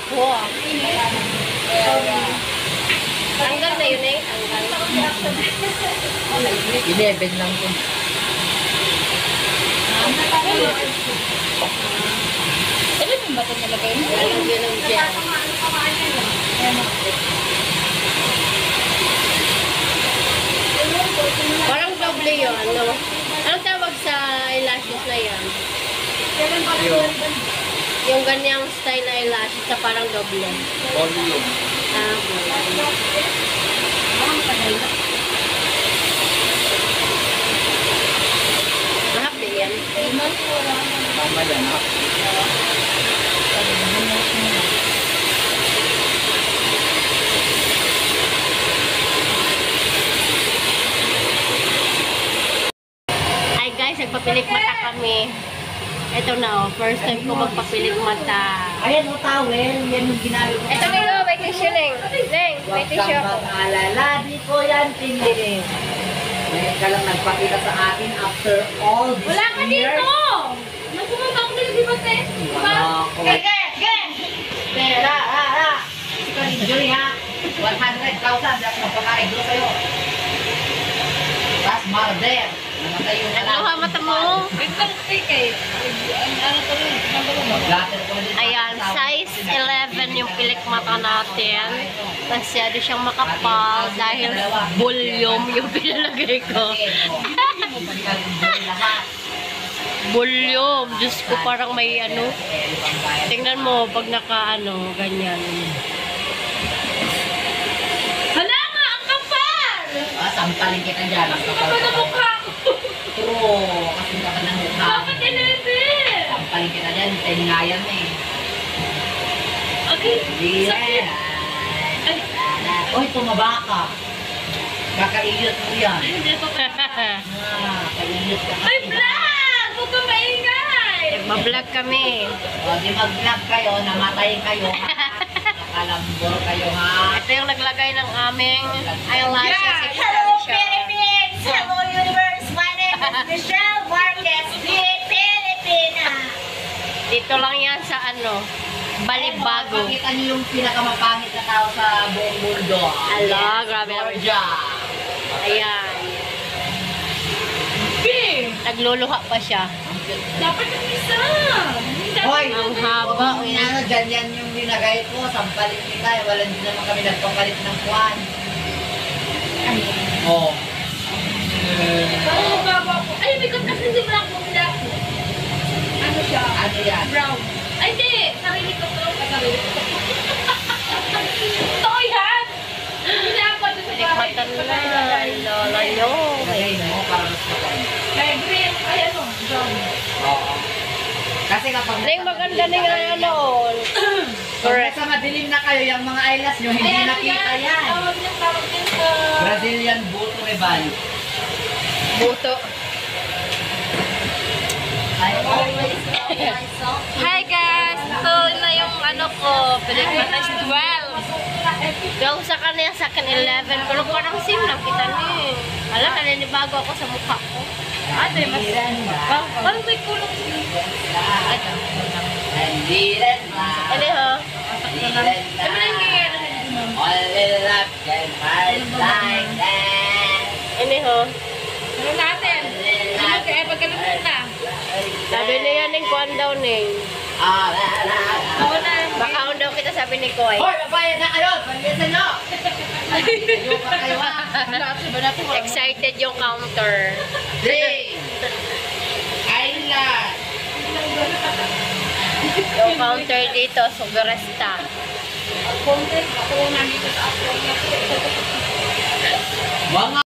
ako. Tanggal na yun eh. Tanggal. 11 lang po. Ano yung bato nilagay mo? Ayun, yun ang dyan. Parang doble yun, no? Anong tawag sa eyelashes na yan? Yung ganyang style na eyelashes sa parang doble. Volume. Ah, mahap din yan. Tama yan ha. Hi guys, nagpapilik mata kami. Ito na oh, first time ko magpapilik mata. Ayan o, towel. Yan yung ginagawa ko. Ito na may tissue Neng. Neng, may tissue ako. Maalala, di ko yan pinili. Ngayon ka lang nagpakita sa akin after all this Wala ka years. dito! Nagpumunta ako dito, di ba, te? Diba? Pera, Ito ka rin, Joy, ha? 100,000 dapat magpakaiglo sa'yo. Tapos, mother. Namatay yung Ano ha mata mo? Ayan, size 11 yung pilik mata natin. Masyado siyang makapal dahil volume yung pinalagay ko. Volume. Diyos ko, parang may ano. Tingnan mo, pag naka ano, ganyan. Hala nga, ang kapal! Sampalin kita dyan. Ang kapal na mukha ko. True. Kasi kapal ng mukha. Bakit 11? Sampalin kita dyan. Tingayan eh. Okay. Sakit. Uy, tumaba ka. Kakaiyot mo yan. Kakaiyot ka. Ay, vlog! Huwag ka maingay! Mag-vlog kami. O, di mag-vlog kayo, namatay kayo, ha? Nakalambor kayo, ha? Ito yung naglagay ng aming eyelashes. Hello, Philippines! Hello, universe! My name is Michelle Marquez, Filipina! Dito lang yan sa ano, Balibago. Pakita niyo yung pinakamapangit na tao sa buong mundo. Ala, grabe naman. Georgia. Ayan. Nagluluha pa siya. Dapat yung isa! Hoy! Ang haba. Ano, dyan yan yung linagay ko. Sampalin kita. Wala din naman kami nagpapalit ng kwan. Oo. Oo, baba po. Ay, may kontak na si Black mo. Ano siya? Ano yan? Brown. Ay, di! Sarili ko to. Sarili ko. Totoo yan! Hindi ako doon sa Tikmatan na. Lola nyo. Lagay mo para mas maganda. Kaya green. Ay, ano? Brown. Oo. Kasi kapag... Ring maganda na nga ano. Pag nasa madilim na kayo, yung mga eyelash nyo, hindi Ayan, nakita yan. Tawag din sa... Brazilian buto rebal. Buto. Ay, Hi guys! Ito na yung ano ko. Pilikmata is 12. Yung sa kanya sa akin 11. Pero parang same lang kita ni. Alam, naninibago ako sa mukha ko. Ate, mas... Parang may kulong siya. Ano ho? Ano ho? Ano natin? Ano kaya pagkalimutan na? Sabi niya yan yung kuhan daw ning. Oo na. Bakaon daw kita sabi ni Koy. Hoy, babayad na kayo! Pag-isan nyo! Yung pa kayo ha! Excited yung counter. Ding! Eyelash! Yung counter dito, Sugaresta. Congress ako nandito sa ako. Mga